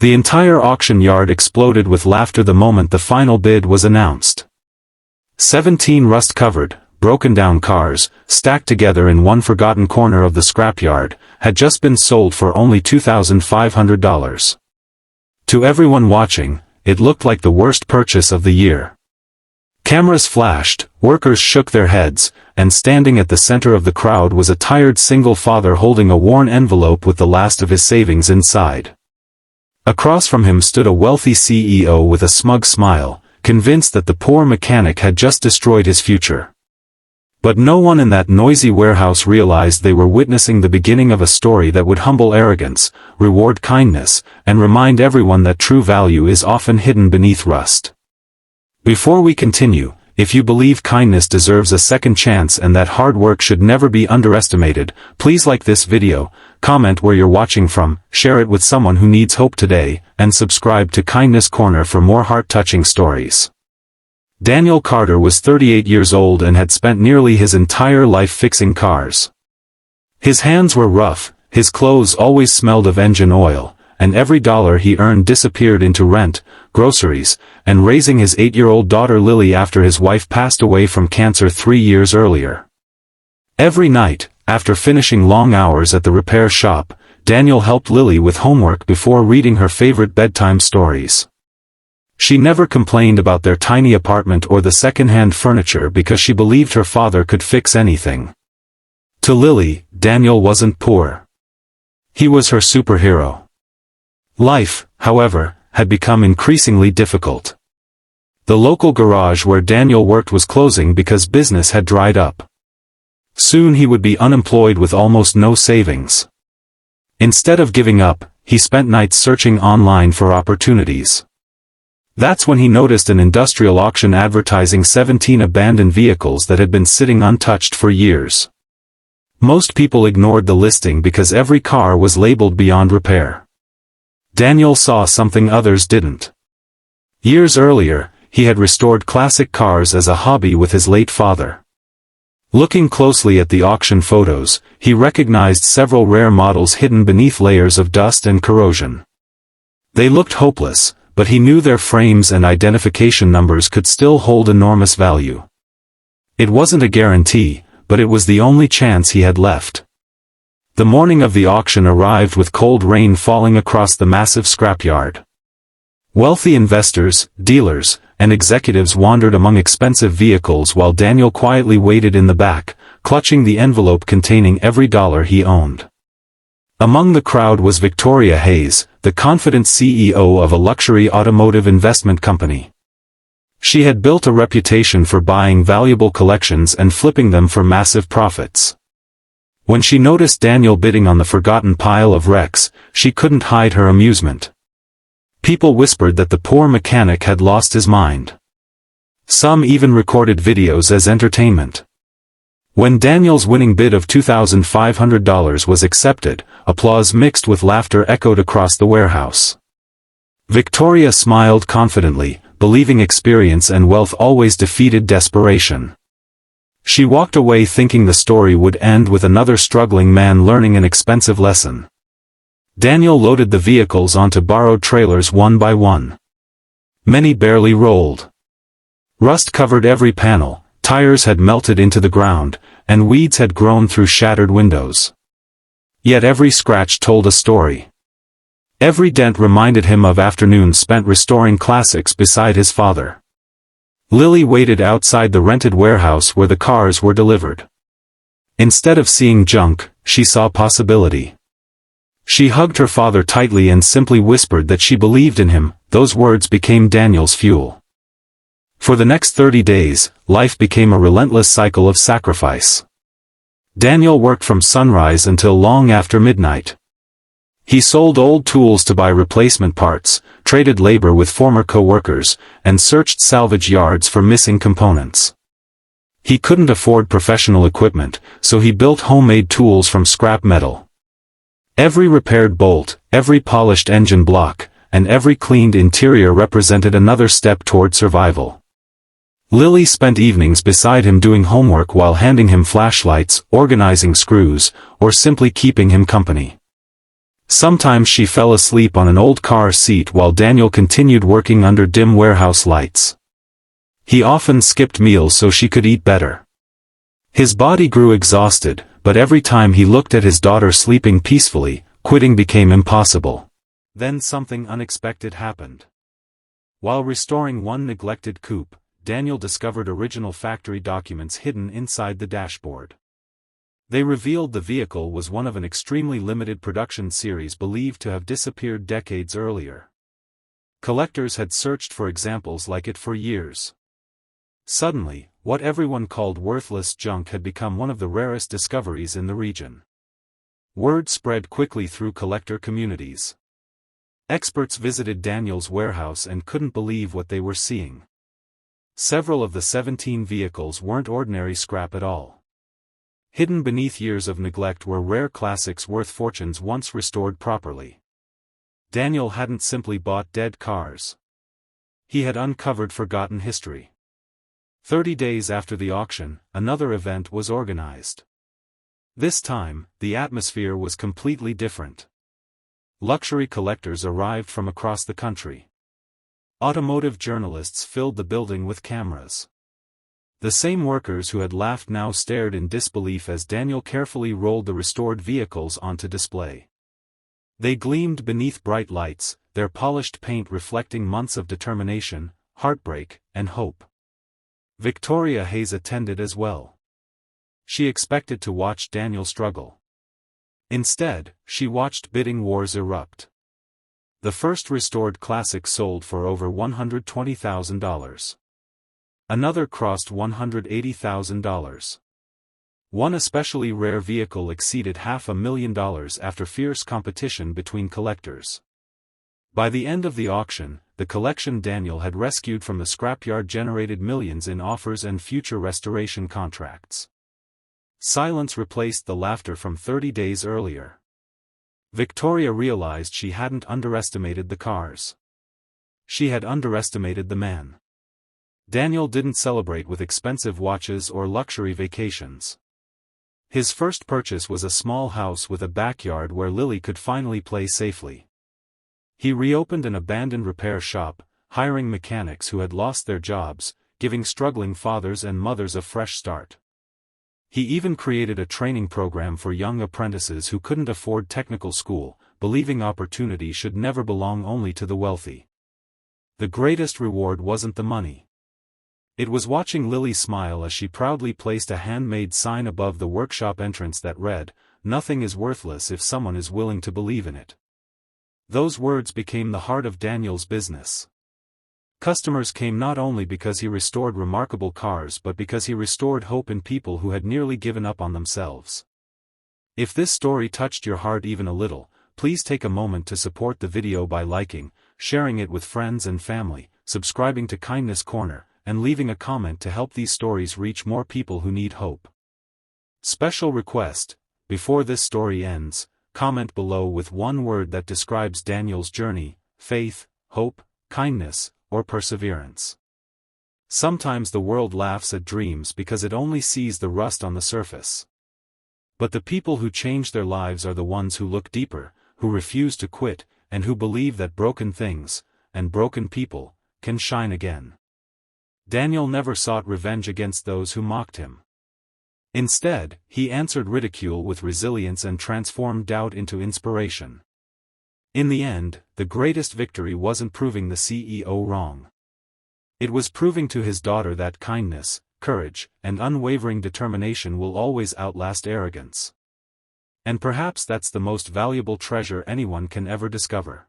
The entire auction yard exploded with laughter the moment the final bid was announced. 17 rust-covered, broken-down cars, stacked together in one forgotten corner of the scrapyard, had just been sold for only $2,500. To everyone watching, it looked like the worst purchase of the year. Cameras flashed, workers shook their heads, and standing at the center of the crowd was a tired single father holding a worn envelope with the last of his savings inside. Across from him stood a wealthy CEO with a smug smile, convinced that the poor mechanic had just destroyed his future. But no one in that noisy warehouse realized they were witnessing the beginning of a story that would humble arrogance, reward kindness, and remind everyone that true value is often hidden beneath rust. Before we continue, if you believe kindness deserves a second chance and that hard work should never be underestimated, please like this video, comment where you're watching from, share it with someone who needs hope today, and subscribe to Kindness Corner for more heart-touching stories. Daniel Carter was 38 years old and had spent nearly his entire life fixing cars. His hands were rough, his clothes always smelled of engine oil, and every dollar he earned disappeared into rent, groceries, and raising his 8-year-old daughter Lily after his wife passed away from cancer 3 years earlier. Every night, after finishing long hours at the repair shop, Daniel helped Lily with homework before reading her favorite bedtime stories. She never complained about their tiny apartment or the second-hand furniture because she believed her father could fix anything. To Lily, Daniel wasn't poor. He was her superhero. Life, however, had become increasingly difficult. The local garage where Daniel worked was closing because business had dried up. Soon he would be unemployed with almost no savings. Instead of giving up, he spent nights searching online for opportunities. That's when he noticed an industrial auction advertising 17 abandoned vehicles that had been sitting untouched for years. Most people ignored the listing because every car was labeled beyond repair. Daniel saw something others didn't. Years earlier, he had restored classic cars as a hobby with his late father. Looking closely at the auction photos, he recognized several rare models hidden beneath layers of dust and corrosion. They looked hopeless, but he knew their frames and identification numbers could still hold enormous value. It wasn't a guarantee, but it was the only chance he had left. The morning of the auction arrived with cold rain falling across the massive scrapyard. Wealthy investors, dealers, and executives wandered among expensive vehicles while Daniel quietly waited in the back, clutching the envelope containing every dollar he owned. Among the crowd was Victoria Hayes, the confident CEO of a luxury automotive investment company. She had built a reputation for buying valuable collections and flipping them for massive profits. When she noticed Daniel bidding on the forgotten pile of wrecks, she couldn't hide her amusement. People whispered that the poor mechanic had lost his mind. Some even recorded videos as entertainment. When Daniel's winning bid of $2,500 was accepted, applause mixed with laughter echoed across the warehouse. Victoria smiled confidently, believing experience and wealth always defeated desperation. She walked away thinking the story would end with another struggling man learning an expensive lesson. Daniel loaded the vehicles onto borrowed trailers one by one. Many barely rolled. Rust covered every panel, tires had melted into the ground, and weeds had grown through shattered windows. Yet every scratch told a story. Every dent reminded him of afternoons spent restoring classics beside his father. Lily waited outside the rented warehouse where the cars were delivered. Instead of seeing junk, she saw possibility. She hugged her father tightly and simply whispered that she believed in him. Those words became Daniel's fuel. For the next 30 days, life became a relentless cycle of sacrifice. Daniel worked from sunrise until long after midnight. He sold old tools to buy replacement parts, traded labor with former co-workers, and searched salvage yards for missing components. He couldn't afford professional equipment, so he built homemade tools from scrap metal. Every repaired bolt, every polished engine block, and every cleaned interior represented another step toward survival. Lily spent evenings beside him doing homework while handing him flashlights, organizing screws, or simply keeping him company. Sometimes she fell asleep on an old car seat while Daniel continued working under dim warehouse lights. He often skipped meals so she could eat better. His body grew exhausted, but every time he looked at his daughter sleeping peacefully, quitting became impossible. Then something unexpected happened. While restoring one neglected coupe, Daniel discovered original factory documents hidden inside the dashboard. They revealed the vehicle was one of an extremely limited production series believed to have disappeared decades earlier. Collectors had searched for examples like it for years. Suddenly, what everyone called worthless junk had become one of the rarest discoveries in the region. Word spread quickly through collector communities. Experts visited Daniel's warehouse and couldn't believe what they were seeing. Several of the 17 vehicles weren't ordinary scrap at all. Hidden beneath years of neglect were rare classics worth fortunes once restored properly. Daniel hadn't simply bought dead cars. He had uncovered forgotten history. 30 days after the auction, another event was organized. This time, the atmosphere was completely different. Luxury collectors arrived from across the country. Automotive journalists filled the building with cameras. The same workers who had laughed now stared in disbelief as Daniel carefully rolled the restored vehicles onto display. They gleamed beneath bright lights, their polished paint reflecting months of determination, heartbreak, and hope. Victoria Hayes attended as well. She expected to watch Daniel struggle. Instead, she watched bidding wars erupt. The first restored classic sold for over $120,000. Another crossed $180,000. One especially rare vehicle exceeded $500,000 after fierce competition between collectors. By the end of the auction, the collection Daniel had rescued from the scrapyard generated millions in offers and future restoration contracts. Silence replaced the laughter from 30 days earlier. Victoria realized she hadn't underestimated the cars. She had underestimated the man. Daniel didn't celebrate with expensive watches or luxury vacations. His first purchase was a small house with a backyard where Lily could finally play safely. He reopened an abandoned repair shop, hiring mechanics who had lost their jobs, giving struggling fathers and mothers a fresh start. He even created a training program for young apprentices who couldn't afford technical school, believing opportunity should never belong only to the wealthy. The greatest reward wasn't the money. It was watching Lily smile as she proudly placed a handmade sign above the workshop entrance that read, "Nothing is worthless if someone is willing to believe in it." Those words became the heart of Daniel's business. Customers came not only because he restored remarkable cars but because he restored hope in people who had nearly given up on themselves. If this story touched your heart even a little, please take a moment to support the video by liking, sharing it with friends and family, subscribing to Kindness Corner, and leaving a comment to help these stories reach more people who need hope. Special request: before this story ends, comment below with one word that describes Daniel's journey: faith, hope, kindness, or perseverance. Sometimes the world laughs at dreams because it only sees the rust on the surface. But the people who change their lives are the ones who look deeper, who refuse to quit, and who believe that broken things, and broken people, can shine again. Daniel never sought revenge against those who mocked him. Instead, he answered ridicule with resilience and transformed doubt into inspiration. In the end, the greatest victory wasn't proving the CEO wrong. It was proving to his daughter that kindness, courage, and unwavering determination will always outlast arrogance. And perhaps that's the most valuable treasure anyone can ever discover.